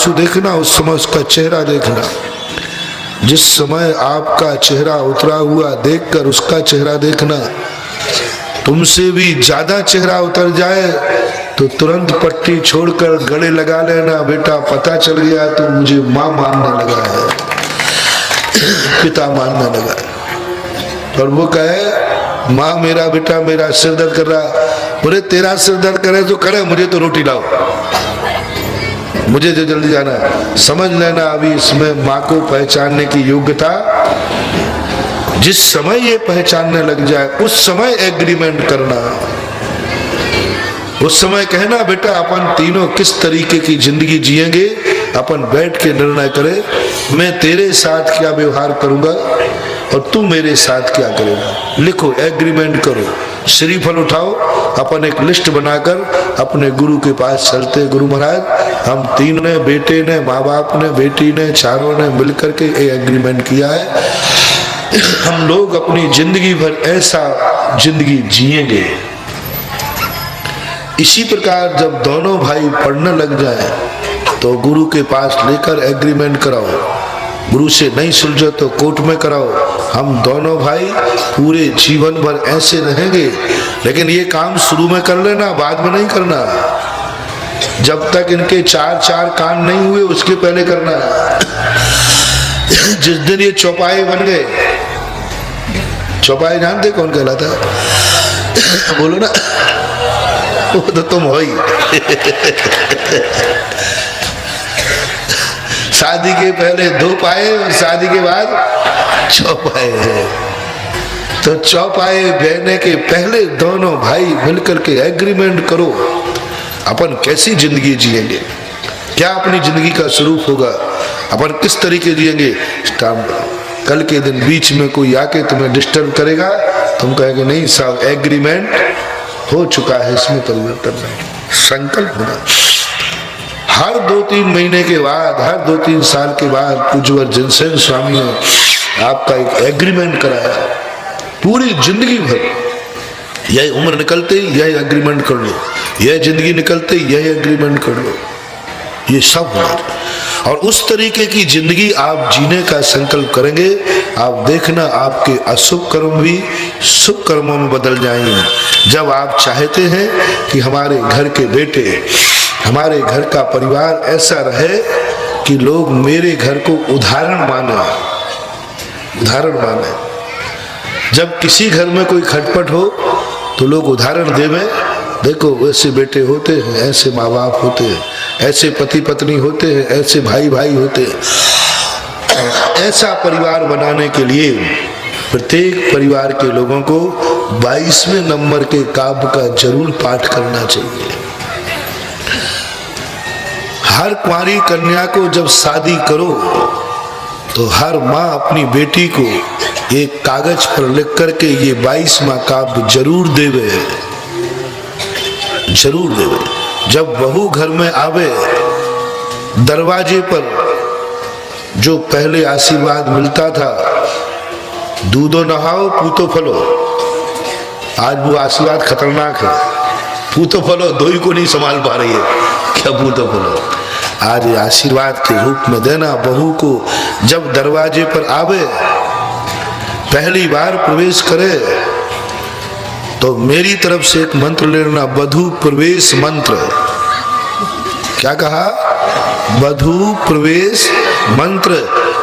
आंसू देखना, उस समय उसका चेहरा देखना। जिस समय आपका चेहरा उतरा हुआ देखकर उसका चेहरा देखना। तुमसे भी ज्यादा चेहरा उतर जाए तो तुरंत पट्टी छोड़कर गले लगा लेना, बेटा पता चल गया तो मुझे माँ मानने लगा है, पिता मानने लगा है। और वो कहे माँ मेरा बेटा मेरा सिर दर्द कर रहा, बोले तेरा सिर दर्द करे तो करे, मुझे तो रोटी लाओ, मुझे जो जल्दी जाना है। समझ लेना अभी इसमें माँ को पहचानने की योग्यता, जिस समय ये पहचानने लग जाए उस समय एग्रीमेंट करना, उस समय कहना बेटा अपन तीनों किस तरीके की जिंदगी जिएंगे, अपन बैठ के निर्णय करें, मैं तेरे साथ क्या व्यवहार करूंगा और तू मेरे साथ क्या करेगा। लिखो, एग्रीमेंट करो, श्रीफल उठाओ, अपन एक लिस्ट बनाकर अपने गुरु के पास चलते, गुरु महाराज हम तीनों ने, बेटे ने, माँ बाप ने, बेटी ने, चारों ने मिलकर के एग्रीमेंट किया है, हम लोग अपनी जिंदगी भर ऐसा जिंदगी जिएंगे। इसी प्रकार जब दोनों भाई पढ़ने लग जाए तो गुरु के पास लेकर एग्रीमेंट कराओ, गुरु से नहीं सुलझे तो कोर्ट में कराओ, हम दोनों भाई पूरे जीवन भर ऐसे रहेंगे। लेकिन ये काम शुरू में कर लेना, बाद में नहीं करना। जब तक इनके चार कान नहीं हुए उसके पहले करना। जिस दिन ये चौपाई बन गए, चौपाई जानते कौन कहलाता है? बोलो ना, वो तो तुम हो ही। शादी के पहले 2 पाए और शादी के बाद चौपाए है। तो चौपाए बहने के पहले दोनों भाई मिलकर के एग्रीमेंट करो, अपन कैसी जिंदगी जिएंगे, क्या अपनी जिंदगी का स्वरूप होगा, अपन किस तरीके जिएंगे। कल के दिन बीच में कोई आके तुम्हें डिस्टर्ब करेगा, तुम कहेंगे नहीं साहब एग्रीमेंट हो चुका है, इसमें परिवर्तन नहीं। संकल्प होना। हर 2-3 महीने के बाद, हर 2-3 साल के बाद पूज्यवर जिनसेन स्वामी ने आपका एक एग्रीमेंट कराया, पूरी जिंदगी भर यह उम्र निकलते ही यह एग्रीमेंट कर लो, यह जिंदगी निकलते ही यह एग्रीमेंट कर लो, ये सब होना। और उस तरीके की जिंदगी आप जीने का संकल्प करेंगे, आप देखना आपके अशुभ कर्म भी शुभ कर्मों में बदल जाएंगे। जब आप चाहते हैं कि हमारे घर के बेटे, हमारे घर का परिवार ऐसा रहे कि लोग मेरे घर को उदाहरण माने, उदाहरण माने। जब किसी घर में कोई खटपट हो तो लोग उदाहरण देवे, देखो वैसे बेटे होते हैं, ऐसे माँ बाप होते हैं, ऐसे पति पत्नी होते हैं, ऐसे भाई भाई होते हैं। ऐसा परिवार बनाने के लिए प्रत्येक परिवार के लोगों को 22वें नंबर के काव्य का जरूर पाठ करना चाहिए। हर कुंवारी कन्या को जब शादी करो तो हर माँ अपनी बेटी को एक कागज पर लिख करके ये 22वां काव्य जरूर देवे, जरूर देवे। जब बहू घर में आवे, दरवाजे पर जो पहले आशीर्वाद मिलता था, दूधो नहाओ पूतो फलो, आज वो आशीर्वाद खतरनाक है। पूतो फलो दो ही को नहीं संभाल पा रही है, क्या पूतो फलो। आज आशीर्वाद के रूप में देना बहू को। जब दरवाजे पर आवे, पहली बार प्रवेश करे तो मेरी तरफ से एक मंत्र लेना, वधू प्रवेश मंत्र। क्या कहा? वधू प्रवेश मंत्र।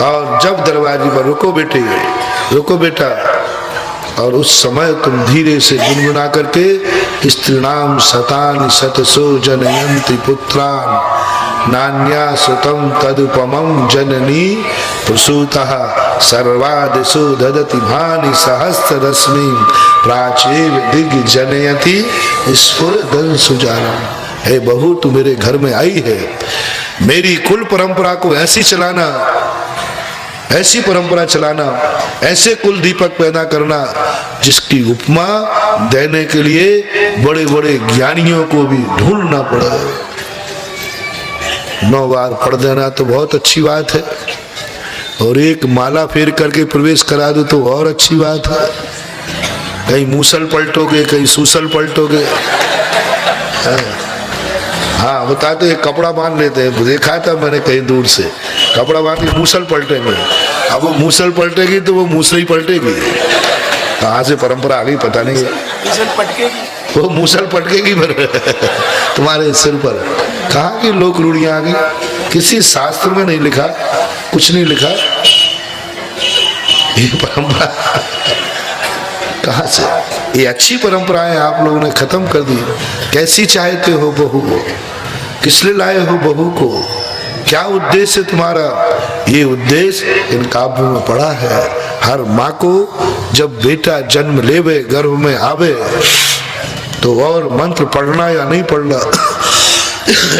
और जब दरवाजे पर रुको बेटे, रुको बेटा, और उस समय तुम धीरे से गुनगुना करके स्त्रीणाम शतानि शतसो जनयन्ति पुत्रान् नान्या सुतम तदुपमं जननी प्रसूतः सर्वादिशो ददति भानि सहस्र रश्मि प्राचीर दिग् जनयति स्फुरदं सुजानम। हे बहू, तू मेरे घर में आई है, मेरी कुल परंपरा को ऐसी चलाना, ऐसी परंपरा चलाना, ऐसे कुल दीपक पैदा करना जिसकी उपमा देने के लिए बड़े बड़े ज्ञानियों को भी ढूंढना पड़ा। 9 बार पढ़ देना तो बहुत अच्छी बात है, और एक माला फेर करके प्रवेश करा दो तो और अच्छी बात है। कहीं मूसल पलटोगे, कहीं सूसल पलटोगे। हाँ बताते हैं, कपड़ा बांध लेते हैं, देखा था मैंने कहीं दूर से, कपड़ा बांध के मूसल पलटेंगे। अब वो मूसल पलटेगी तो वो मूसली पलटेगी। कहाँ से परंपरा आ गई पता नहीं, वो मूसल पटकेगी पर तुम्हारे सिर पर। कहाँ की लोक रूढ़ियां आ गई, किसी शास्त्र में नहीं लिखा, कुछ नहीं लिखा, ये परंपरा कहाँ से? ये अच्छी परंपराएं आप लोगों ने खत्म कर दी। कैसी चाहते हो बहू को, किस लिए लाए हो बहू को, क्या उद्देश्य तुम्हारा? ये उद्देश्य इन काव्यों में पड़ा है। हर माँ को जब बेटा जन्म लेवे, गर्भ में आवे, तो और मंत्र पढ़ना या नहीं पढ़ना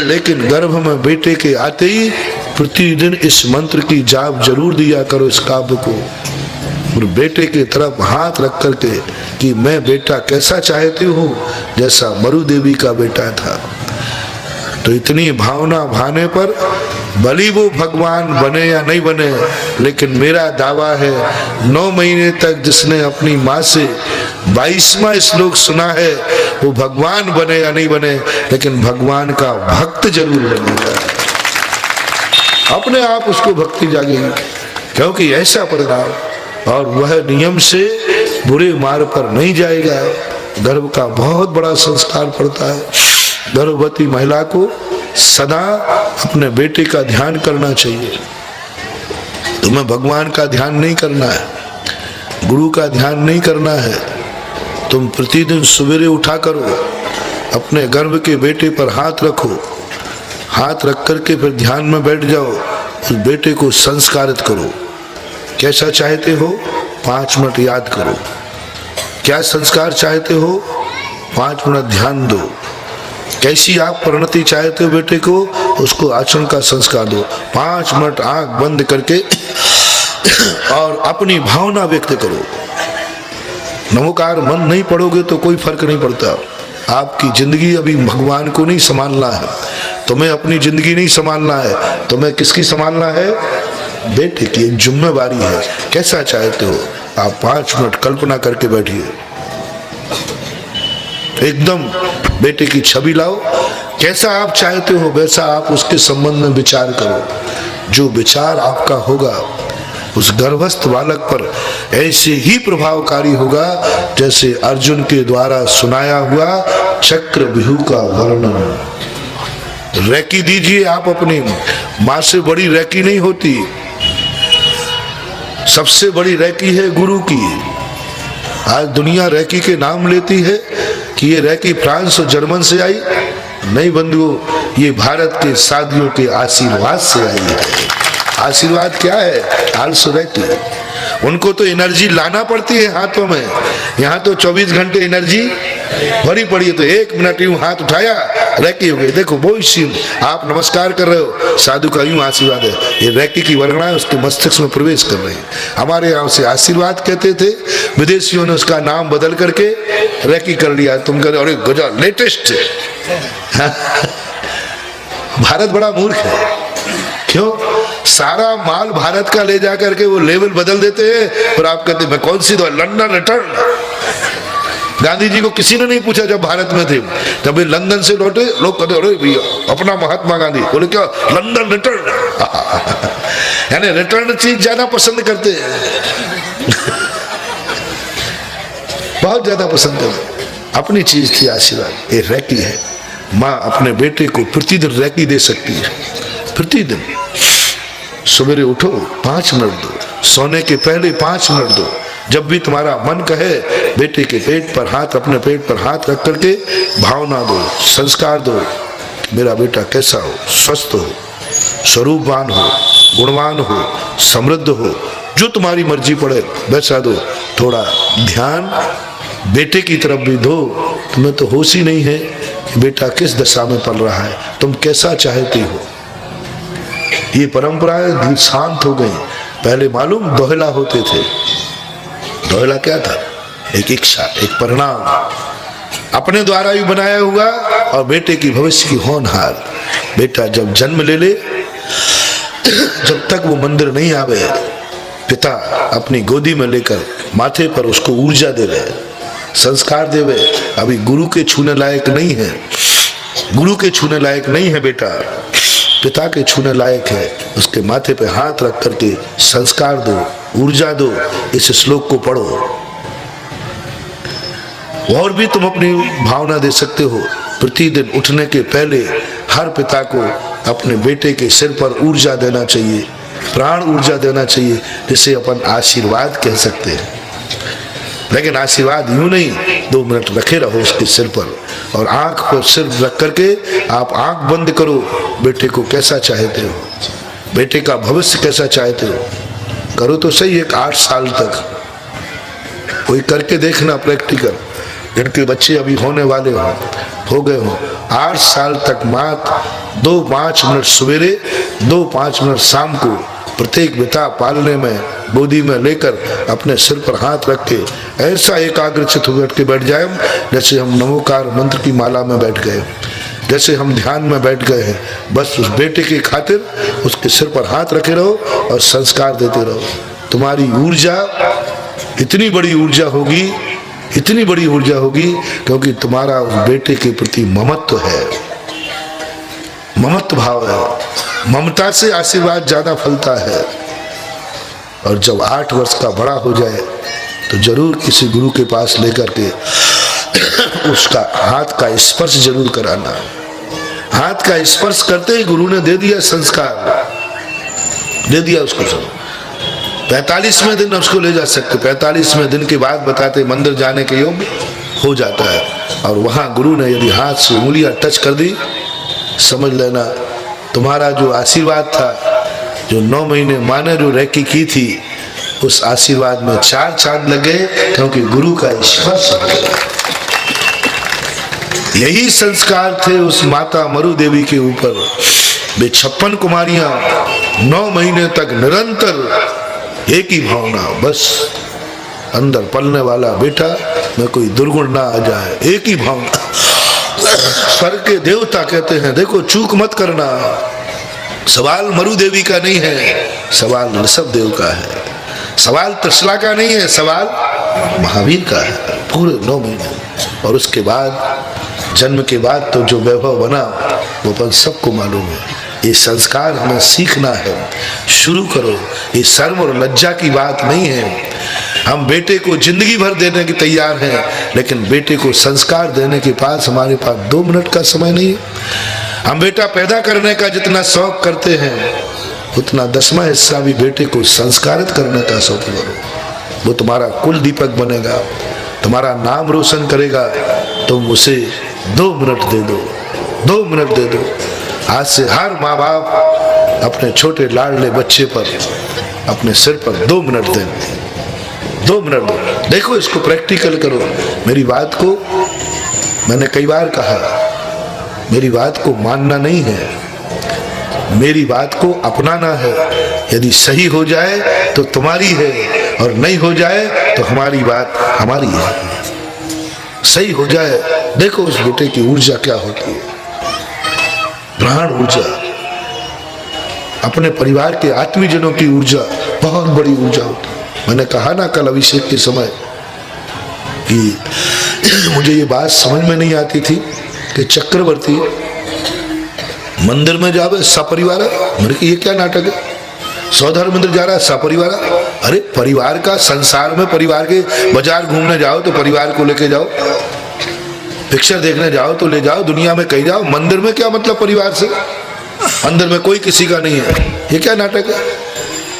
लेकिन गर्भ में बेटे के आते ही प्रतिदिन इस मंत्र की जाप जरूर दिया करो इस काव्य को, और बेटे की तरफ हाथ रख करके कि मैं बेटा कैसा चाहती हूँ, जैसा मरु देवी का बेटा था। तो इतनी भावना भाने पर भली वो भगवान बने या नहीं बने, लेकिन मेरा दावा है 9 महीने तक जिसने अपनी माँ से 22वां श्लोक सुना है, वो भगवान बने या नहीं बने, लेकिन भगवान का भक्त जरूर बनेगा। अपने आप उसको भक्ति जागेगी, क्योंकि ऐसा परिणाम, और वह नियम से बुरे मार्ग पर नहीं जाएगा। गर्भ का बहुत बड़ा संस्कार पड़ता है। गर्भवती महिला को सदा अपने बेटे का ध्यान करना चाहिए। तुम्हें भगवान का ध्यान नहीं करना है, गुरु का ध्यान नहीं करना है। तुम प्रतिदिन सवेरे उठा करो, अपने गर्भ के बेटे पर हाथ रखो, हाथ रख करके फिर ध्यान में बैठ जाओ, उस बेटे को संस्कारित करो। कैसा चाहते हो 5 मिनट याद करो, क्या संस्कार चाहते हो 5 मिनट ध्यान दो। कैसी आप परिणति चाहते हो बेटे को, उसको आचरण का संस्कार दो। 5 मिनट आंख बंद करके और अपनी भावना व्यक्त करो। नमोकार मन नहीं पढ़ोगे तो कोई फर्क नहीं पड़ता। आपकी जिंदगी अभी भगवान को नहीं संभालना है, तुम्हें अपनी जिंदगी नहीं संभालना है, तुम्हें किसकी संभालना है? बेटे की एक जिम्मेवारी है। कैसा चाहते हो आप 5 मिनट कल्पना करके बैठिए, एकदम बेटे की छवि लाओ। कैसा आप चाहते हो वैसा आप उसके संबंध में विचार करो। जो विचार आपका होगा उस गर्भस्थ बालक पर ऐसे ही प्रभावकारी होगा जैसे अर्जुन के द्वारा सुनाया हुआ चक्रव्यूह का वर्णन। रैकी दीजिए आप अपनी माँ से बड़ी रैकी नहीं होती, सबसे बड़ी रैकी है गुरु की। आज दुनिया रैकी के नाम लेती है कि ये रैकी फ्रांस और जर्मन से आई, नहीं बंधुओं, ये भारत के साधियों के आशीर्वाद से आई है। आशीर्वाद क्या है? Also recce. उनको तो एनर्जी लाना पड़ती है हाथों में, यहाँ तो 24 घंटे एनर्जी भरी पड़ी है। तो 1 मिनट यूं हाथ उठाया, रैकी हो गई। देखो वो सीन, आप नमस्कार कर रहे हो, साधु का यूं आशीर्वाद है, ये रैकी की वर्गणाएं उसके मस्तिष्क में प्रवेश कर रही है। हमारे यहाँ से आशीर्वाद कहते थे, विदेशियों ने उसका नाम बदल करके रैकी कर लिया। तुम कह रहे अरे गजब लेटेस्ट भारत बड़ा मूर्ख है। क्यों? सारा माल भारत का ले जा करके वो लेवल बदल देते हैं, और आप कहते हैं मैं कौन सी दवा, लंदन रिटर्न। गांधी जी को किसी ने नहीं पूछा जब भारत में थे, जब वे लंदन से लौटे, लोग कहते अरे भैया अपना महात्मा गांधी, बोले क्या लंदन रिटर्न यानी रिटर्न चीज ज्यादा पसंद करते हैं बहुत ज्यादा पसंद करते। अपनी चीज थी आशीर्वाद, ये रैकी है। माँ अपने बेटे को प्रतिदिन रैकी दे सकती है। प्रतिदिन सवेरे उठो 5 मिनट दो, सोने के पहले 5 मिनट दो। जब भी तुम्हारा मन कहे बेटे के पेट पर हाथ, अपने पेट पर हाथ रख करके भावना दो, संस्कार दो, मेरा बेटा कैसा हो, स्वस्थ हो, स्वरूपवान हो, गुणवान हो, समृद्ध हो, जो तुम्हारी मर्जी पड़े वैसा दो। थोड़ा ध्यान बेटे की तरफ भी दो। तुम्हें तो होश ही नहीं है कि बेटा किस दशा में पल रहा है, तुम कैसा चाहती हो। ये परंपराएं शांत हो गई। पहले मालूम दोहला होते थे। दोहला क्या था? एक इच्छा, एक परिणाम अपने द्वारा ही बनाया हुआ, और बेटे की भविष्य की होनहार। बेटा जब जन्म ले ले, जब तक वो मंदिर नहीं आवे, पिता अपनी गोदी में लेकर माथे पर उसको ऊर्जा देवे, संस्कार देवे। अभी गुरु के छूने लायक नहीं है, गुरु के छूने लायक नहीं है बेटा, पिता के छूने लायक है। उसके माथे पे हाथ रख करके संस्कार दो, ऊर्जा दो। इस श्लोक को पढ़ो। और भी तुम अपनी भावना दे सकते हो। प्रतिदिन उठने के पहले हर पिता को अपने बेटे के सिर पर ऊर्जा देना चाहिए, प्राण ऊर्जा देना चाहिए, जिसे अपन आशीर्वाद कह सकते हैं। लेकिन आशीर्वाद यूं नहीं, 2 मिनट रखे रहो उसके सिर पर, और आंख पर सिर रख करके आप आंख बंद करो। बेटे को कैसा चाहते हो, बेटे का भविष्य कैसा चाहते हो, करो तो सही। एक 8 साल तक कोई करके देखना प्रैक्टिकल, जिनके बच्चे अभी होने वाले हो गए हो। 8 साल तक मात्र 2-5 मिनट सवेरे, 2-5 मिनट शाम को प्रत्येक पिता पालने में गोदी में लेकर अपने सिर पर हाथ रख के ऐसा एकाग्रचित होकर के बैठ जाए जैसे हम नमोकार मंत्र की माला में बैठ गए, जैसे हम ध्यान में बैठ गए हैं। बस उस बेटे की खातिर उसके सिर पर हाथ रखे रहो और संस्कार देते रहो। तुम्हारी ऊर्जा इतनी बड़ी ऊर्जा होगी, इतनी बड़ी ऊर्जा होगी, क्योंकि तुम्हारा उस बेटे के प्रति ममत्व है, ममत्व भाव है। ममता से आशीर्वाद ज्यादा फलता है। और जब 8 वर्ष का बड़ा हो जाए तो जरूर किसी गुरु के पास लेकर के उसका हाथ का स्पर्श जरूर कराना। हाथ का स्पर्श करते ही गुरु ने दे दिया संस्कार, दे दिया उसको। 45वें दिन उसको ले जा सकते, 45वें दिन के बाद बताते मंदिर जाने के योग्य हो जाता है। और वहां गुरु ने यदि हाथ से उंगलियां टच कर दी, समझ लेना तुम्हारा जो आशीर्वाद था, जो 9 महीने माँ ने जो रेकी की थी, उस आशीर्वाद में 4 चांद लग गए, क्योंकि गुरु का स्पर्श हो गया। यही संस्कार थे उस माता मरु देवी के ऊपर। वे 56 कुमारियां 9 महीने तक निरंतर एक ही भावना, बस अंदर पलने वाला बेटा में कोई दुर्गुण ना आ जाए, एक ही भावना। स्वर्ग के देवता कहते हैं देखो चूक मत करना, सवाल मरु देवी का नहीं है, सवाल ऋषभ देव का है, सवाल त्रिशला का नहीं है, सवाल महावीर का है। पूरे 9 महीने। और उसके बाद जन्म के बाद तो जो वैभव बना वो अपन सबको मालूम है। ये संस्कार हमें सीखना है, शुरू करो। ये शर्म और लज्जा की बात नहीं है। हम बेटे को जिंदगी भर देने की तैयार हैं, लेकिन बेटे को संस्कार देने के पास हमारे पास 2 मिनट का समय नहीं है। हम बेटा पैदा करने का जितना शौक करते हैं, उतना 10वां हिस्सा भी बेटे को संस्कारित करने का शौक करो। वो तुम्हारा कुल दीपक बनेगा, तुम्हारा नाम रोशन करेगा। तुम उसे 2 मिनट दे दो, 2 मिनट दे दो। आज से हर माँ बाप अपने छोटे लाडले बच्चे पर, अपने सिर पर 2 मिनट दें, 2 मिनट दो। देखो इसको प्रैक्टिकल करो। मेरी बात को मैंने कई बार कहा, मेरी बात को मानना नहीं है, मेरी बात को अपनाना है। यदि सही हो जाए तो तुम्हारी है, और नहीं हो जाए तो हमारी बात हमारी है। सही हो जाए, देखो उस बेटे की ऊर्जा क्या होती है, प्राण ऊर्जा। अपने परिवार के आत्मीजनों की ऊर्जा बहुत बड़ी ऊर्जा होती है। मैंने कहा ना कल अभिषेक के समय कि मुझे ये बात समझ में नहीं आती थी कि चक्रवर्ती मंदिर में जावे सपरिवार। मेरे को ये क्या नाटक है, सौधर मंदिर जा रहा है सपरिवार। अरे परिवार का, संसार में परिवार के, बाजार घूमने जाओ तो परिवार को लेके जाओ, पिक्चर देखने जाओ तो ले जाओ, दुनिया में कहीं जाओ, मंदिर में क्या मतलब परिवार से? अंदर में कोई किसी का नहीं है, ये क्या नाटक है?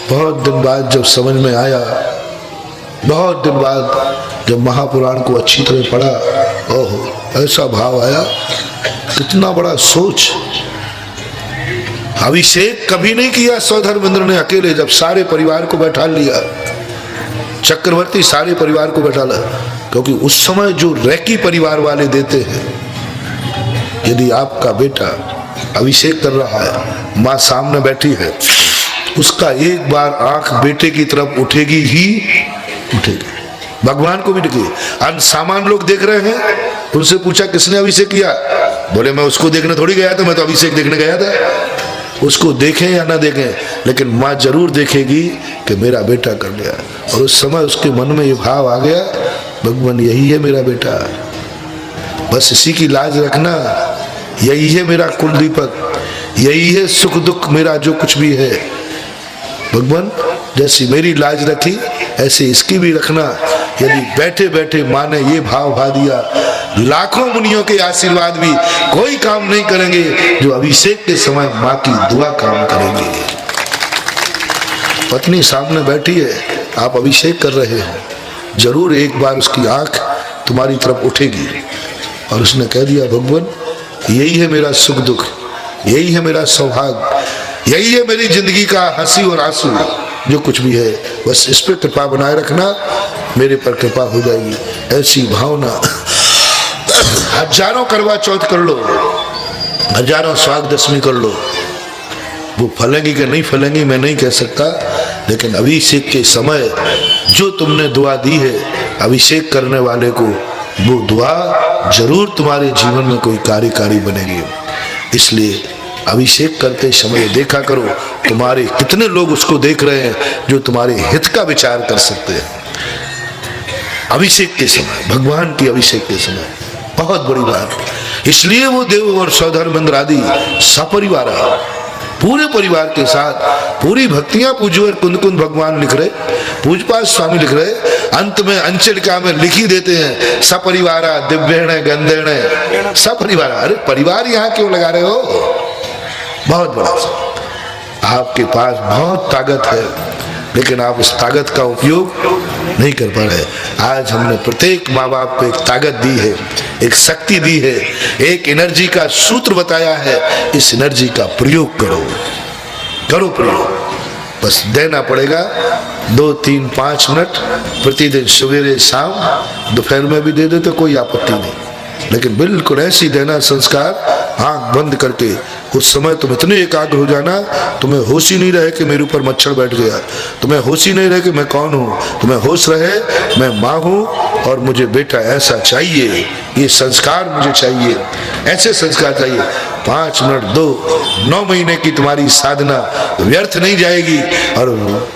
बहुत दिन बाद जब समझ में आया, बहुत दिन बाद जब महापुराण को अच्छी तरह पढ़ा, ओहो ऐसा भाव आया, कितना बड़ा सोच। अभिषेक कभी नहीं किया सौधर्मेंद्र ने अकेले, जब सारे परिवार को बैठा लिया, चक्रवर्ती सारे परिवार को बैठा लिया। क्योंकि उस समय जो रेकी परिवार वाले देते हैं, यदि आपका बेटा अभिषेक कर रहा है, माँ सामने बैठी है, उसका एक बार आंख बेटे की तरफ उठेगी ही उठेगी, भगवान को भी दिखे। अनसामान लोग देख रहे हैं, उनसे पूछा किसने अभिषेक किया, बोले मैं उसको देखने थोड़ी गया था, मैं तो अभिषेक देखने गया था। उसको देखें या ना देखें, लेकिन माँ जरूर देखेगी कि मेरा बेटा कर लिया। और उस समय उसके मन में ये भाव आ गया, भगवान यही है मेरा बेटा, बस इसी की लाज रखना, यही है मेरा कुल दीपक, यही है सुख दुख मेरा जो कुछ भी है। भगवान जैसी मेरी लाज रखी ऐसे इसकी भी रखना। यदि बैठे बैठे माँ ने ये भाव भा दिया, लाखों मुनियों के आशीर्वाद भी कोई काम नहीं करेंगे जो अभिषेक के समय माँ की दुआ काम करेंगे। पत्नी सामने बैठी है, आप अभिषेक कर रहे हो, जरूर एक बार उसकी आंख तुम्हारी तरफ उठेगी। और उसने कह दिया भगवान यही है मेरा सुख दुख, यही है मेरा सौभाग्य, यही है मेरी जिंदगी का हंसी और आंसू, जो कुछ भी है बस इस पे कृपा बनाए रखना, मेरे पर कृपा हो जाएगी। ऐसी भावना हजारों करवा चौथ कर लो, हजारों स्वाग दशमी कर लो, वो फलेंगी कि नहीं फलेंगी मैं नहीं कह सकता, लेकिन अभिषेक के समय जो तुमने दुआ दी है अभिषेक करने वाले को, वो दुआ जरूर तुम्हारे जीवन में कोई कार्यकारी बनेगी। इसलिए अभिषेक करते समय देखा करो तुम्हारे कितने लोग उसको देख रहे हैं जो तुम्हारे हित का विचार कर सकते हैं। अभिषेक के समय, भगवान की अभिषेक के समय बहुत बड़ी बात। इसलिए वो देव और सौधर्म इंद्र आदि सपरिवार पूरे परिवार के साथ पूरी भक्तियां पूजवर कुंद कुंद भगवान लिख रहे, पूजपाल स्वामी लिख रहे, अंत में अंचलिका में लिखी देते हैं सपरिवारा दिव्येण गंधेण सपरिवार। अरे परिवार यहाँ क्यों लगा रहे हो? बहुत बड़ा, आपके पास बहुत ताकत है लेकिन आप उस ताकत का उपयोग नहीं कर पा रहे। आज हमने प्रत्येक माँ बाप को एक ताकत दी है, एक शक्ति दी है, एक एनर्जी का सूत्र बताया है, इस एनर्जी का प्रयोग करो, करो प्रयोग। बस देना पड़ेगा 2, 3, 5 मिनट प्रतिदिन, सवेरे शाम, दोपहर में भी दे दे तो कोई आपत्ति नहीं, लेकिन बिल्कुल ऐसी देना संस्कार आंख बंद करके। उस समय तुम इतने एकाग्र हो जाना, तुम्हें होश ही नहीं रहे कि मेरे ऊपर मच्छर बैठ गया, तुम्हें होश ही नहीं रहे कि मैं कौन हूँ, तुम्हें होश रहे मैं माँ हूँ और मुझे बेटा ऐसा चाहिए, ये संस्कार मुझे चाहिए, ऐसे संस्कार चाहिए। 5 मिनट दो, 9 महीने की तुम्हारी साधना व्यर्थ नहीं जाएगी।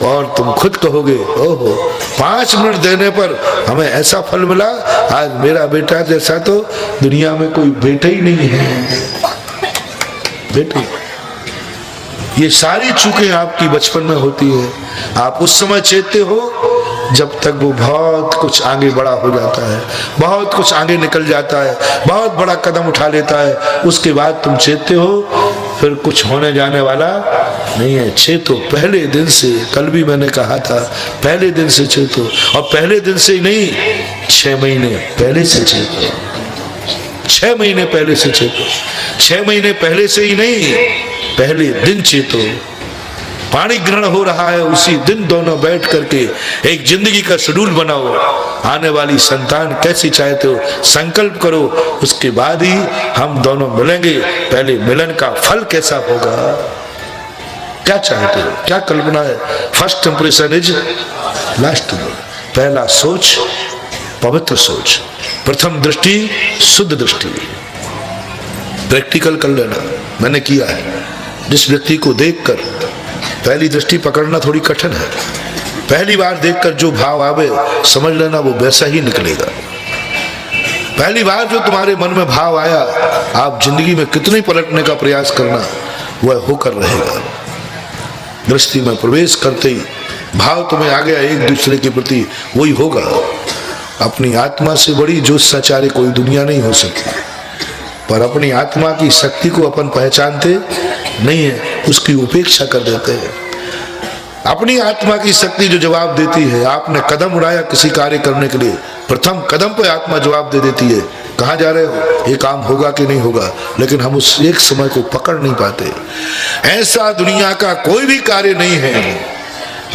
और तुम खुद कहोगे ओहो 5 मिनट देने पर हमें ऐसा फल मिला, आज मेरा बेटा जैसा तो दुनिया में कोई बेटा ही नहीं है। बेटे, ये सारी चूकें आपकी बचपन में होती है, आप उस समय चेतते हो जब तक वो बहुत कुछ आगे बड़ा हो जाता है, बहुत कुछ आगे निकल जाता है, बहुत बड़ा कदम उठा लेता है, उसके बाद तुम चेतते हो फिर कुछ होने जाने वाला नहीं है। चेतो पहले दिन से, कल भी मैंने कहा था पहले दिन से चेतो, और पहले दिन से ही नहीं 6 महीने पहले से चेतो, 6 महीने पहले से चेतो, 6 महीने पहले से ही नहीं पहले दिन चेतो। पानी ग्रहण हो रहा है उसी दिन दोनों बैठ करके एक जिंदगी का शेड्यूल बनाओ, आने वाली संतान कैसी चाहते हो संकल्प करो, उसके बाद ही हम दोनों मिलेंगे। पहले मिलन का फल कैसा होगा, क्या चाहते हो, क्या कल्पना है? First impression is last word. पहला सोच पवित्र सोच, प्रथम दृष्टि शुद्ध दृष्टि। प्रैक्टिकल कर लेना, मैंने किया है। जिस व्यक्ति को देखकर पहली दृष्टि पकड़ना थोड़ी कठिन है, पहली बार देखकर जो भाव आवे समझ लेना वो वैसा ही निकलेगा। पहली बार जो तुम्हारे मन में भाव आया, आप जिंदगी में कितने पलटने का प्रयास करना वह होकर रहेगा। दृष्टि में प्रवेश करते ही भाव तुम्हें आ गया एक दूसरे के प्रति, वही होगा। अपनी आत्मा से बड़ी जो सचारे कोई दुनिया नहीं हो सकती, पर अपनी आत्मा की शक्ति को अपन पहचानते नहीं है, उसकी उपेक्षा कर देते हैं। अपनी आत्मा की शक्ति जो जवाब देती है, आपने कदम उठाया किसी कार्य करने के लिए, प्रथम कदम पे आत्मा जवाब दे देती है कहाँ जा रहे हो, ये काम होगा कि नहीं होगा, लेकिन हम उस एक समय को पकड़ नहीं पाते। ऐसा दुनिया का कोई भी कार्य नहीं है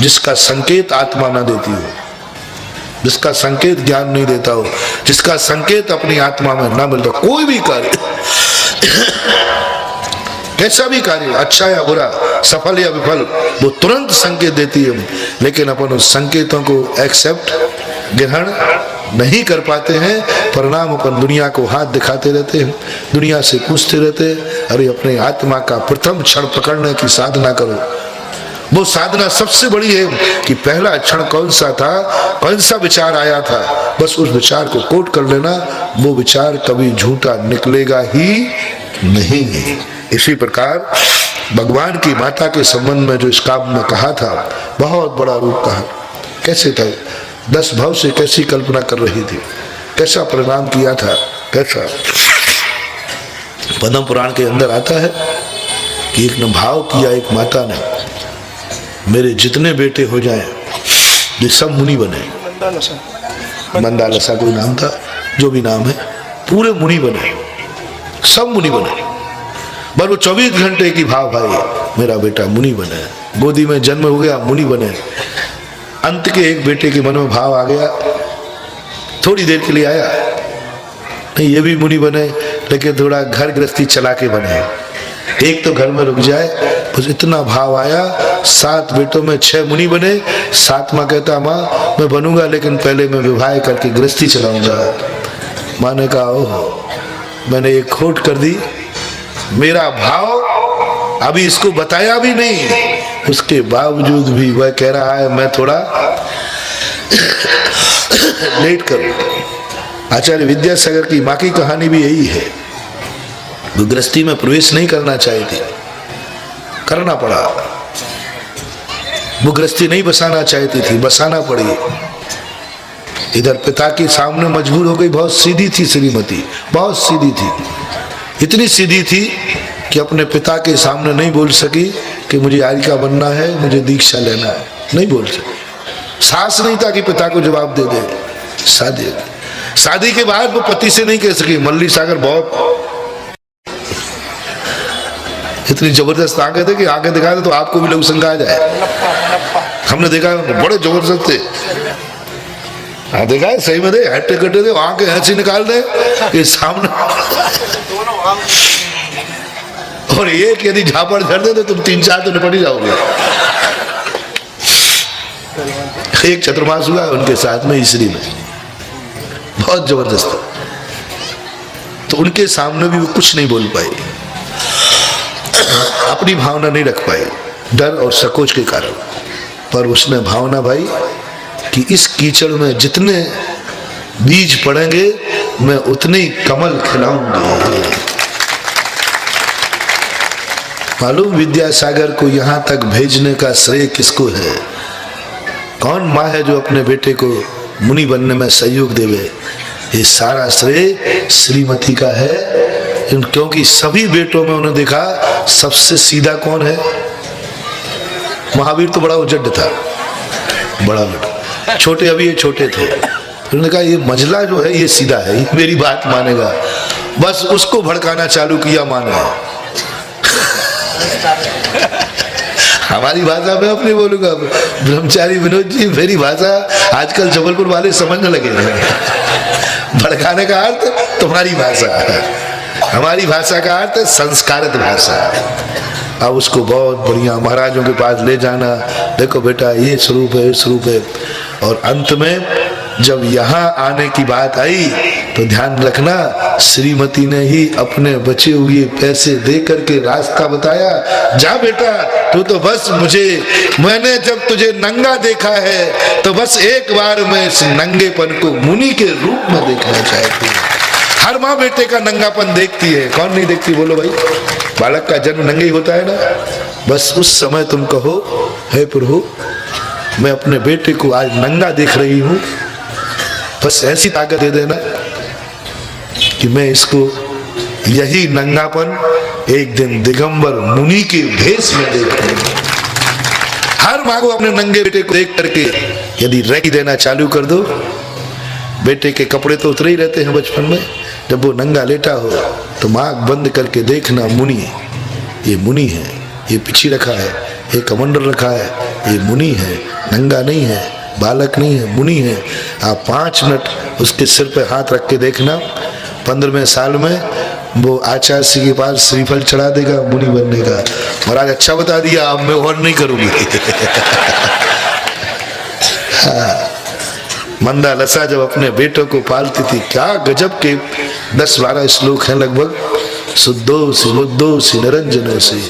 जिसका संकेत आत्मा ना देती हो, जिसका संकेत ज्ञान नहीं देता हो, जिसका संकेत अपनी आत्मा में ना मिलता। कोई भी कार्य कैसा भी कार्य, अच्छा या बुरा, सफल या विफल, वो तुरंत संकेत देती है, लेकिन अपन उस संकेतों को एक्सेप्ट ग्रहण नहीं कर पाते हैं। परिणाम अपन दुनिया को हाथ दिखाते रहते हैं, दुनिया से पूछते रहते हैं, अरे अपने आत्मा का प्रथम क्षण पकड़ने की साधना करो, वो साधना सबसे बड़ी है कि पहला क्षण कौन सा था, कौन सा विचार आया था, बस उस विचार को कोट कर लेना, वो विचार कभी झूठा निकलेगा ही नहीं। इसी प्रकार भगवान की माता के संबंध में जो इस काव्य में कहा था, बहुत बड़ा रूप कहा। कैसे था, 10 भाव से कैसी कल्पना कर रही थी, कैसा परिणाम किया था, कैसा। पद्म पुराण के अंदर आता है कि एक ने भाव किया, एक माता ने, मेरे जितने बेटे हो जाएं ये सब मुनि बने। मंदालसा कोई नाम था, जो भी नाम है, पूरे मुनि बने, सब मुनि बने। बस वो 24 घंटे की भाव, भाई मेरा बेटा मुनि बने, गोदी में जन्म हो गया मुनि बने। अंत के एक बेटे के मन में भाव आ गया, थोड़ी देर के लिए आया, नहीं ये भी मुनि बने, लेकिन थोड़ा घर गृहस्थी चला के बने, एक तो घर में रुक जाए। बस इतना भाव आया, 7 बेटों में 6 मुनि बने। 7वां कहता, माँ मैं बनूंगा लेकिन पहले मैं विवाह करके गृहस्थी चलाऊंगा। माँ ने कहा, ओह मैंने एक खोट कर दी, मेरा भाव अभी इसको बताया भी नहीं, उसके बावजूद भी वह कह रहा है मैं थोड़ा लेट करूं। आचार्य विद्यासागर की माँ की कहानी भी यही है, वो गृहस्थी में प्रवेश नहीं करना चाहती थी, करना पड़ा। वो गृहस्थी नहीं बसाना चाहती थी, बसाना पड़ी। इधर पिता के सामने मजबूर हो गई, बहुत सीधी थी श्रीमती, बहुत सीधी थी, इतनी सीधी थी कि अपने पिता के सामने नहीं बोल सकी कि मुझे आर्यिका बनना है, मुझे दीक्षा लेना है, नहीं बोल सकी। साहस नहीं था कि पिता को जवाब दे दे। शादी के बाद वो पति से नहीं कह सकी, मल्ली सागर बहुत इतनी जबरदस्त आंखें थे कि आंखें दिखा दे तो आपको भी लोग शंका आ जाए। हमने देखा बड़े जबरदस्त थे, हाँ देखा है, सही में दे, हट्टे कट्टे थे, आंखें ऐसी निकाल दे कि सामने, और एक यदि झापड़ झड़ दे तो तुम 3-4 तो निपट ही जाओगे। एक चतुर्मास हुआ उनके साथ में ईसरी में, बहुत जबरदस्त, तो उनके सामने भी वो कुछ नहीं बोल पाई, अपनी भावना नहीं रख पाई, डर और संकोच के कारण। पर उसने भावना भाई कि इस कीचड़ में जितने बीज पड़ेंगे मैं उतने ही कमल खिलाऊंगी। मालूम विद्यासागर को यहां तक भेजने का श्रेय किसको है? कौन माँ है जो अपने बेटे को मुनि बनने में सहयोग देवे? ये सारा श्रेय श्रीमती का है, क्योंकि सभी बेटों में उन्होंने देखा सबसे सीधा कौन है? महावीर तो बड़ा उजड्ड था, बड़ा बेटा, छोटे अभी ये छोटे थे, उन्होंने कहा ये मझला जो है ये सीधा है, ये मेरी बात मानेगा। बस उसको भड़काना चालू किया माने। हमारी भाषा में अपनी बोलूंगा, ब्रह्मचारी विनोद जी, मेरी भाषा आजकल जबलपुर वाले समझने लगे हैं। भड़काने का अर्थ तुम्हारी भाषा, हमारी भाषा का अर्थ संस्कारित भाषा। अब उसको बहुत बढ़िया महाराजों के पास ले जाना, देखो बेटा ये स्वरूप है, स्वरूप है। और अंत में जब यहाँ आने की बात आई तो ध्यान रखना, श्रीमती ने ही अपने बचे हुए पैसे दे करके रास्ता बताया, जा बेटा तू तो बस मैंने जब तुझे नंगा देखा है तो बस एक बार मैं इस नंगेपन को मुनि के रूप में देखना चाहती हूँ। हर माँ बेटे का नंगापन देखती है, कौन नहीं देखती बोलो भाई? बालक का जन्म नंगे ही होता है ना। बस उस समय तुम कहो, हे प्रभु मैं अपने बेटे को आज नंगा देख रही हूँ, बस ऐसी ताकत दे देना कि मैं इसको यही नंगापन एक दिन दिगंबर मुनि के भेष में देखूं। हर माँ को अपने नंगे बेटे को देख करके यदि रख देना चालू कर दो, बेटे के कपड़े तो उतरे ही रहते हैं बचपन में, जब वो नंगा लेटा हो तो आँख बंद करके देखना, मुनि, ये मुनि है, ये पीछे रखा है, ये कमंडल रखा है, ये मुनि है, नंगा नहीं है, बालक नहीं है, मुनि है। आप 5 मिनट उसके सिर पे हाथ रख के देखना, 15वें साल में वो आचार्य जी के पास श्रीफल चढ़ा देगा मुनि बनने का। महाराज अच्छा बता दिया, अब मैं और नहीं करूंगी। हाँ, मंदालसा जब अपने बेटों को पालती थी, क्या गजब के 10-12 श्लोक हैं लगभग। शुद्धोसी बुद्धोसी निरंजनोसी,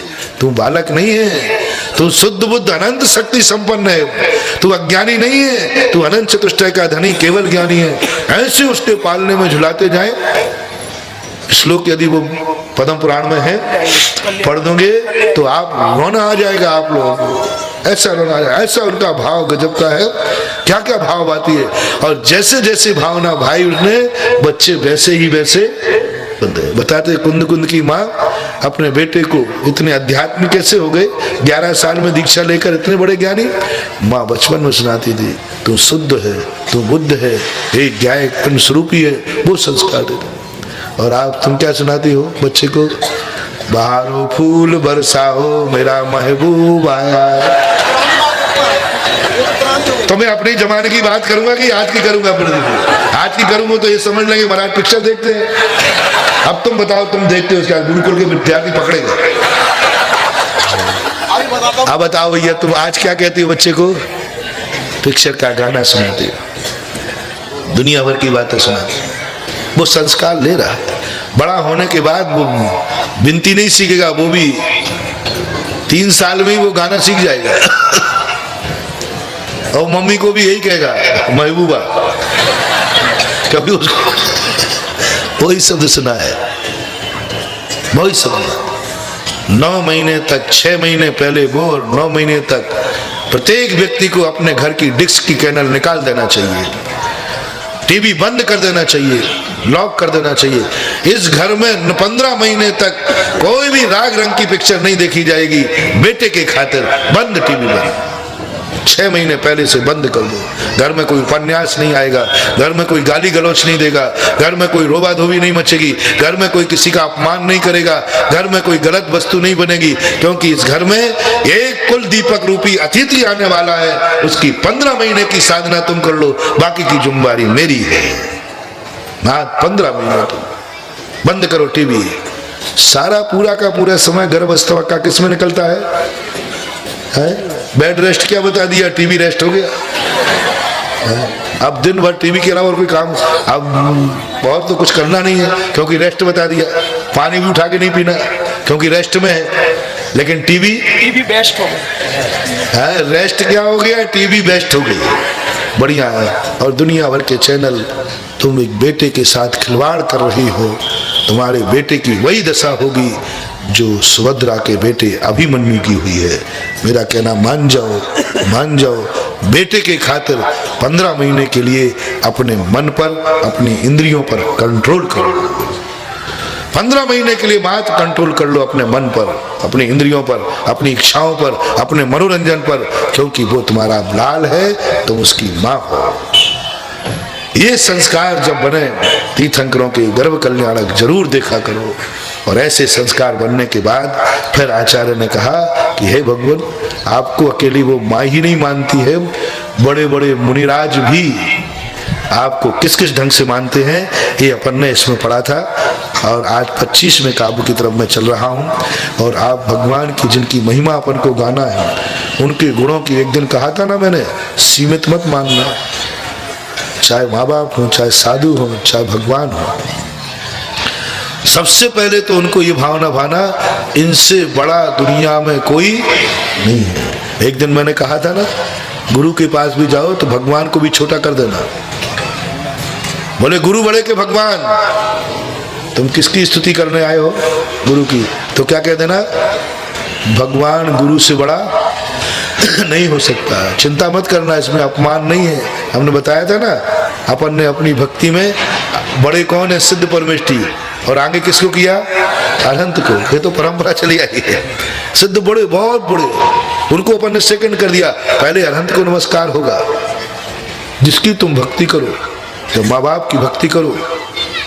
तू बालक नहीं है, तू शुद्ध बुद्ध अनंत शक्ति संपन्न है, तू अज्ञानी नहीं है, तू अनंत चतुष्टय का धनी केवल ज्ञानी है। ऐसे उसके पालने में झुलाते जाए। श्लोक यदि वो पद्म पुराण में है, पढ़ दोगे तो आप रोना आ जाएगा आप लोगों को, ऐसा रोना आ जाएगा। ऐसा उनका भाव गजब का है, क्या क्या भाव आती है। और जैसे जैसे भावना भाई उसने, बच्चे वैसे ही वैसे बताते। कुंद कुंद की माँ अपने बेटे को इतने अध्यात्म कैसे हो गए, 11 साल में दीक्षा लेकर इतने बड़े ज्ञानी। माँ बचपन में सुनाती थी, तू शुद्ध है, तू बुद्ध है, एक ज्ञाय पिंड स्वरूपी है, वो संस्कार देते। और आप तुम क्या सुनाती हो बच्चे को, बहारो फूल बरसाओ मेरा महबूब आया। तो मैं अपने जमाने की बात करूंगा कि आज की करूंगा? आज की करूंगा तो ये समझ लेंगे महाराज पिक्चर देखते हैं। अब तुम बताओ, तुम देखते हो, उसके बाद गुरुकुल के विद्यार्थी पकड़ेंगे। अब बताओ भैया, तुम आज क्या कहती हो बच्चे को? पिक्चर का गाना सुनाती हो, दुनिया भर की बातें सुनाती हो। वो संस्कार ले रहा है। बड़ा होने के बाद वो विनती नहीं सीखेगा, वो भी 3 साल में ही वो गाना सीख जाएगा। और मम्मी को भी यही कहेगा महबूबा, क्योंकि उसको वही शब्द सुना है, वही शब्द। 9 महीने तक, 6 महीने पहले वो, और 9 महीने तक प्रत्येक व्यक्ति को अपने घर की डिस्क की कैनल निकाल देना चाहिए, टीवी बंद कर देना चाहिए, लॉक कर देना चाहिए। इस घर में 15 महीने तक कोई भी राग रंग की पिक्चर नहीं देखी जाएगी, बेटे के खातिर बंद, टीवी बंद। 6 महीने पहले से बंद कर दो। घर में कोई उपन्यास नहीं आएगा, घर में कोई गाली गलौच नहीं देगा, घर में कोई रोबा धोबी नहीं मचेगी, घर में कोई किसी का अपमान नहीं करेगा, घर में कोई गलत वस्तु नहीं बनेगी, क्योंकि इस घर में एक कुल दीपक रूपी अतिथि आने वाला है। उसकी 15 महीने की साधना तुम कर लो, बाकी की जिम्मेदारी मेरी है। हाँ, 15 महीने तुम बंद करो टीवी। सारा पूरा का पूरा समय गर्भावस्था का किस में निकलता है? बेड रेस्ट क्या बता दिया, टीवी रेस्ट हो गया। अब दिन भर टीवी के अलावा और कोई काम, अब बहुत तो कुछ करना नहीं है, क्योंकि रेस्ट बता दिया। पानी भी उठा के नहीं पीना, क्योंकि रेस्ट में है। लेकिन टीवी बेस्ट हो गया, रेस्ट क्या हो गया, टीवी बेस्ट हो गई, बढ़िया है। और दुनिया भर के चैनल, तुम एक बेटे के साथ खिलवाड़ कर रही हो, तुम्हारे बेटे की वही दशा होगी जो सुभद्रा के बेटे अभिमन्यु की हुई है। मेरा कहना मान जाओ, मान जाओ। बेटे के खातिर 15 महीने के लिए अपने मन पर, अपनी इंद्रियों पर कंट्रोल करो। 15 महीने के लिए बात कंट्रोल कर लो, अपने मन पर, अपनी इंद्रियों पर, अपनी इच्छाओं पर, अपने मनोरंजन पर, क्योंकि वो तुम्हारा लाल है, तुम उसकी माँ हो। ये संस्कार जब बने, तीर्थंकरों के गर्भ कल्याणक जरूर देखा करो। और ऐसे संस्कार बनने के बाद फिर आचार्य ने कहा कि हे भगवान, आपको अकेली वो माँ ही नहीं मानती है, बड़े बड़े मुनिराज भी आपको किस किस ढंग से मानते हैं, ये अपन ने इसमें पढ़ा था। और आज 25वें काव्य की तरफ मैं चल रहा हूँ। और आप भगवान की जिनकी महिमा अपन को गाना है, उनके गुणों की एक दिन कहा था ना मैंने, सीमित मत मानना। चाहे माँ बाप हो, चाहे साधु हो, चाहे भगवान हो, सबसे पहले तो उनको ये भावना भाना, इनसे बड़ा दुनिया में कोई नहीं है। एक दिन मैंने कहा था ना, गुरु के पास भी जाओ तो भगवान को भी छोटा कर देना। बोले गुरु बड़े के भगवान, तुम किसकी स्तुति करने आए हो? गुरु की। तो क्या कह देना, भगवान गुरु से बड़ा नहीं हो सकता। चिंता मत करना, इसमें अपमान नहीं है। हमने बताया था ना, अपन ने अपनी भक्ति में बड़े कौन है, सिद्ध परमेष्ठी, और आगे किसको किया, अनंत को। ये तो परंपरा चली आई है। सिद्ध बड़े, बहुत बड़े, उनको अपन ने सेकंड कर दिया। पहले अनंत को नमस्कार होगा। जिसकी तुम भक्ति करो, जब माँ बाप की भक्ति करो,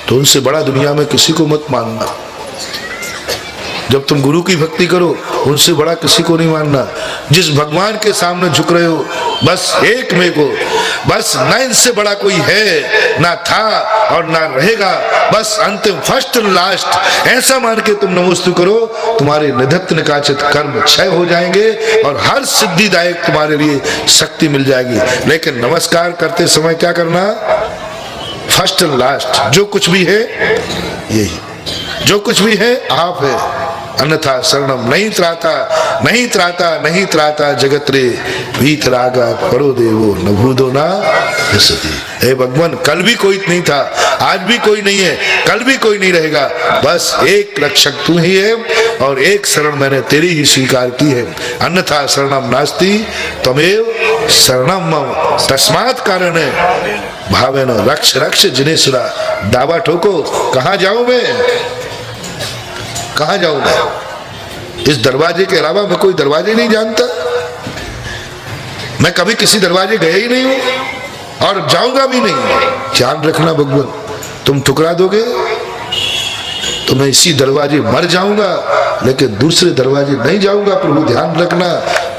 तो उनसे बड़ा दुनिया में किसी को मत मानना। जब तुम गुरु की भक्ति करो, उनसे बड़ा किसी को नहीं मानना। जिस भगवान के सामने झुक रहे हो, बस एक में को, बस न इनसे बड़ा कोई है, ना था और ना रहेगा, बस अंतिम, फर्स्ट एंड लास्ट, ऐसा मान के तुम नमोस्तु करो। तुम्हारे निधत्त निकाचित कर्म क्षय हो जाएंगे और हर सिद्धिदायक तुम्हारे लिए शक्ति मिल जाएगी। लेकिन नमस्कार करते समय क्या करना, फर्स्ट एंड लास्ट, जो कुछ भी है यही, जो कुछ भी है आप है, अन्यथा शरणम नहीं त्राता नहीं त्राता नहीं त्राता जगत रे वीतरागा परो देवो न भूदो ना यसति। हे भगवान, कल भी कोई नहीं था, आज भी कोई नहीं है, कल भी कोई नहीं रहेगा, बस एक रक्षक तू ही है और एक शरण मैंने तेरी ही स्वीकार की है। अन्यथा शरणम नास्ति त्वमेव शरणम मम तस्मात् कारण भावेन रक्ष रक्ष जिनेश्वरा। दावा ठोको, कहाँ जाऊं मैं, कहाँ जाऊं मैं? इस दरवाजे के अलावा मैं कोई दरवाजे नहीं जानता, मैं कभी किसी दरवाजे गया ही नहीं हूं और जाऊंगा भी नहीं। ध्यान रखना भगवान, तुम ठुकरा दोगे तो मैं इसी दरवाजे मर जाऊंगा, लेकिन दूसरे दरवाजे नहीं जाऊंगा। प्रभु ध्यान रखना,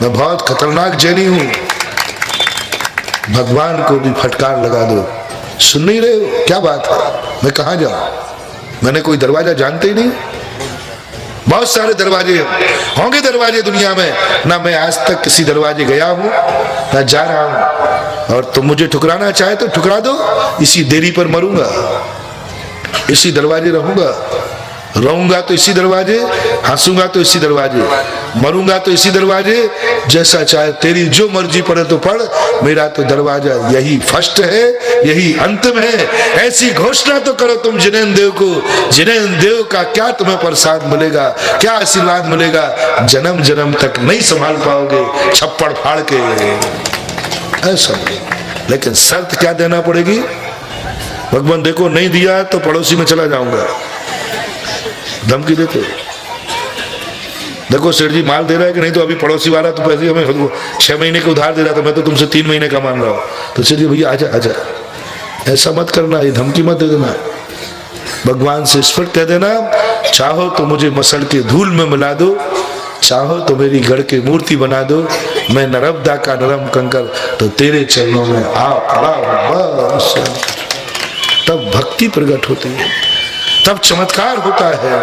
मैं बहुत खतरनाक जैनी हूं। भगवान को भी फटकार लगा दो, सुन नहीं रहे हो? क्या बात है, मैं कहाँ जाऊं? मैंने कोई दरवाजा जानते ही नहीं। बहुत सारे दरवाजे होंगे दरवाजे दुनिया में, ना मैं आज तक किसी दरवाजे गया हूं ना जा रहा हूं। और तुम मुझे ठुकराना चाहे तो ठुकरा दो, इसी देरी पर मरूंगा, इसी दरवाजे रहूंगा तो इसी दरवाजे, हंसूंगा तो इसी दरवाजे, मरूंगा तो इसी दरवाजे। जैसा चाहे तेरी जो मर्जी पड़े तो पढ़, मेरा तो दरवाजा यही फर्स्ट है, यही अंतिम है। ऐसी घोषणा तो करो तुम जिनेन्द्र देव को, जिनेन्द्र देव का क्या तुम्हें प्रसाद मिलेगा, क्या आशीर्वाद मिलेगा, जन्म जन्म तक नहीं संभाल पाओगे छप्पड़ फाड़ के। ऐसा, लेकिन शर्त क्या देना पड़ेगी? भगवान देखो, नहीं दिया तो पड़ोसी में चला जाऊंगा। धमकी देते, देखो सेठ जी माल दे रहा है कि नहीं, तो अभी पड़ोसी वाला तो पैसे हमें 6 महीने के उधार दे रहा था, मैं तो तुमसे 3 महीने का मान रहा हूं, तो सेठ जी भैया आजा आजा। ऐसा मत करना, ये धमकी मत दे देना। भगवान से स्पष्ट कह देना, चाहो तो मुझे मसल के धूल में मिला दो, चाहो तो मेरी गढ़ की मूर्ति बना दो, मैं नर्मदा का नरम कंकर तो तेरे चरणों में आ पड़ा। तब भक्ति प्रकट होती है, तब चमत्कार होता है।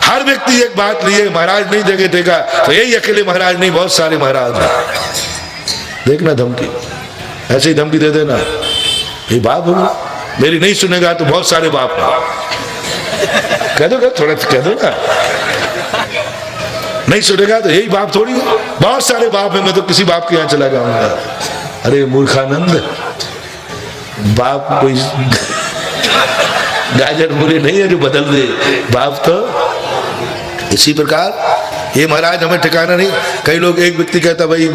हर व्यक्ति एक बात लिए, महाराज नहीं देंगे देगा, तो यही अकेले महाराज नहीं, बहुत सारे महाराज हैं। देखना धमकी, ऐसे ही धमकी दे देना, ये बाप होगा, मेरी नहीं सुनेगा तो बहुत सारे बाप हैं। कह दो, थोड़ा कह दो ना, नहीं सुनेगा तो यही बाप थोड़ी है, बहुत सारे बाप है, मैं तो किसी बाप के यहाँ चला जाऊंगा। अरे मूर्खानंद, बाप कोई गाजर मूली नहीं है जो बदल दे, बाप तो इसी प्रकार। ये महाराज हमें ठिकाना नहीं। कई लोग, एक व्यक्ति कहता, भाई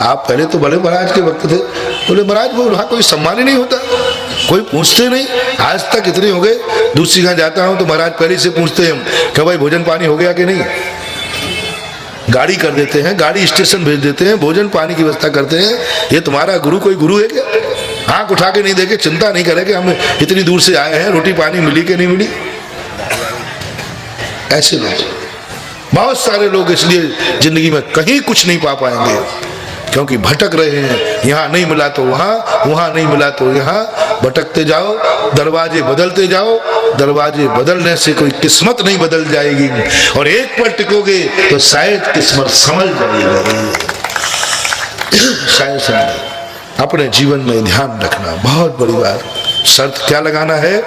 आप पहले तो बड़े महाराज के वक्त थे। बोले महाराज वो वहां कोई सम्मान ही नहीं होता, कोई पूछते नहीं, आज तक इतने हो गए। दूसरी जगह जाता हूं तो महाराज पहले से पूछते हैं कि भाई भोजन पानी हो गया कि नहीं, गाड़ी कर देते हैं, गाड़ी स्टेशन भेज देते हैं, भोजन पानी की व्यवस्था करते हैं। ये तुम्हारा गुरु कोई गुरु है क्या? आंख उठा के नहीं देखे, चिंता नहीं करे कि हम इतनी दूर से आए हैं, रोटी पानी मिली कि नहीं मिली। ऐसे लोग, बहुत सारे लोग इसलिए जिंदगी में कहीं कुछ नहीं पा पाएंगे, क्योंकि भटक रहे हैं। यहाँ नहीं मिला तो वहां, वहां नहीं मिला तो यहाँ, भटकते जाओ, दरवाजे बदलते जाओ। दरवाजे बदलने से कोई किस्मत नहीं बदल जाएगी, और एक पर टिकोगे तो शायद किस्मत समझ जाएगी, शायद समझ। अपने जीवन में ध्यान रखना, बहुत बड़ी बात। शर्त क्या लगाना है?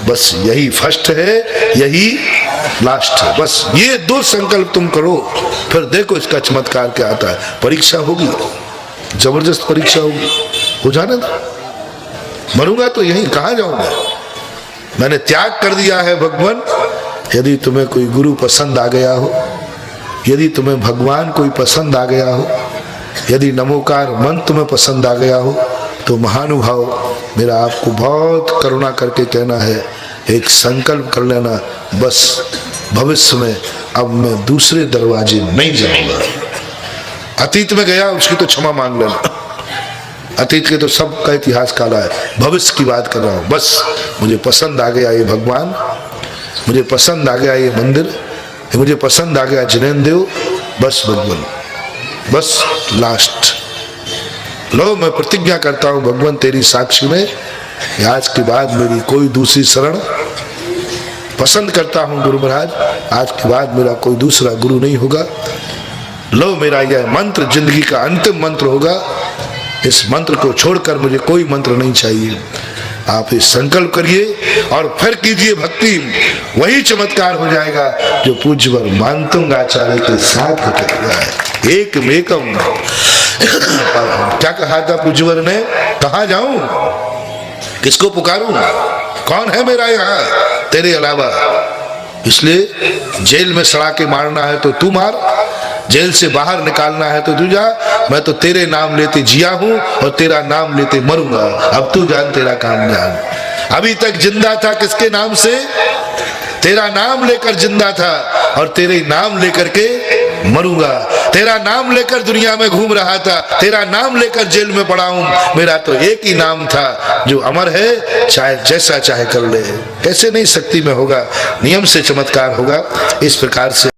बस यही फर्स्ट है, यही लास्ट है, बस ये 2 संकल्प तुम करो, फिर देखो इसका चमत्कार क्या आता है। परीक्षा होगी, जबरदस्त परीक्षा होगी, हो जाने दो। मरूंगा तो यही, कहाँ जाऊंगा? मैंने त्याग कर दिया है भगवान। यदि तुम्हें कोई गुरु पसंद आ गया हो, यदि तुम्हें भगवान कोई पसंद आ गया हो, यदि नमोकार मन तुम्हें पसंद आ गया हो, तो महानुभाव मेरा आपको बहुत करुणा करके कहना है, एक संकल्प कर लेना, बस भविष्य में अब मैं दूसरे दरवाजे नहीं जाऊंगा। अतीत में गया उसकी तो क्षमा मांग लेना, अतीत के तो सब का इतिहास काला है। भविष्य की बात कर रहा हूं, बस मुझे पसंद आ गया ये भगवान, मुझे पसंद आ गया ये मंदिर, मुझे पसंद आ गया जिनेन्द्र देव, बस भगवान, बस लास्ट। लो मैं प्रतिज्ञा करता हूं भगवान तेरी साक्षी में, आज के बाद मेरी कोई दूसरी शरण पसंद करता हूं गुरु महाराज, आज के बाद मेरा कोई दूसरा गुरु नहीं होगा। लो मेरा यह मंत्र जिंदगी का अंतिम मंत्र होगा, इस मंत्र को छोड़कर मुझे कोई मंत्र नहीं चाहिए। आप इस संकल्प करिए और फिर कीजिए भक्ति, वही चमत्कार हो जाएगा जो पूज्यवर मानतुंग आचार्य के साथ घटित हुआ है। एक मेकम। क्या कहा था पूज्यवर ने? कहाँ जाऊं, किसको पुकारूं, कौन है मेरा यहाँ तेरे अलावा? इसलिए जेल में सड़ा के मारना है तो तू मार, जेल से बाहर निकालना है तो तू जा, मैं तो तेरे नाम लेते जिया हूं और तेरा नाम लेते मरूंगा। अब तू जान, तेरा काम जान। अभी तक जिंदा था किसके नाम से? तेरा नाम लेकर जिंदा था और तेरे नाम लेकर के मरूंगा। तेरा नाम लेकर दुनिया में घूम रहा था, तेरा नाम लेकर जेल में पड़ा हूं। मेरा तो एक ही नाम था जो अमर है, चाहे जैसा चाहे कर ले। कैसे नहीं शक्ति में होगा, नियम से चमत्कार होगा। इस प्रकार से